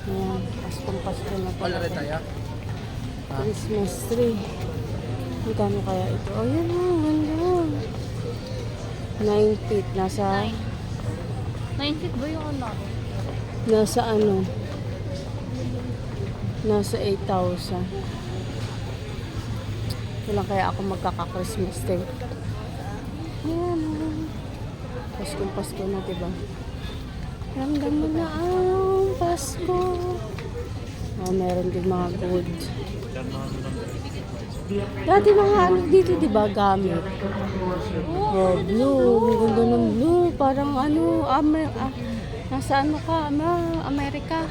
Ayan, Pasko na pala. Already tayo? Christmas tree. Magkano kaya ito? Oh, yan o, ganda. 9 feet. Nasa 9 feet ba yung ano? Nasa 8,000. Kailan kaya ako magkaka-Christmas tree? Ayan o. Pasko na, diba? Ramdam mo na ang Pasko. Oh, meron din mga goods. Dati mga ano dito, diba, gamit. Oh, blue. Ang ganda ng blue. Parang ano, nasa ano ka, Amerika.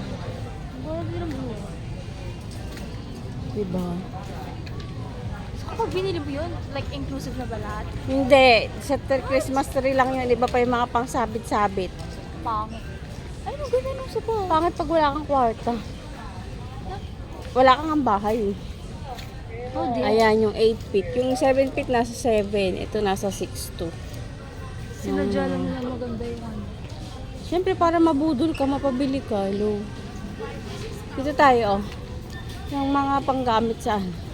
Diba? Kapag binili mo yun, like inclusive na ba lahat? Hindi. Sa Christmas tree lang yun. Iba pa yung mga pang sabit-sabit. Pangit. Ay, maganda nung sa pa. Pangit pag wala kang kwarta. Wala kang ang bahay. Oh, di. Ayan, yung 8 feet. Yung 7 feet nasa 7. Ito nasa 6'2". Sinadya lang nila maganda yung ano. Siyempre, para mabudol ka, mapabili ka. Lo. Dito tayo, oh. Yung mga panggamit sa ano.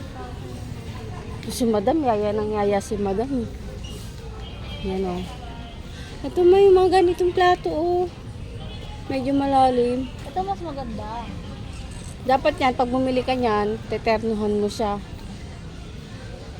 Si madam, yaya si madam. Eh. Yan, oh. Ito may mga ganitong plato, oh. Medyo malalim. Ito mas maganda. Dapat yan, pag bumili ka niyan, teternuhan mo siya.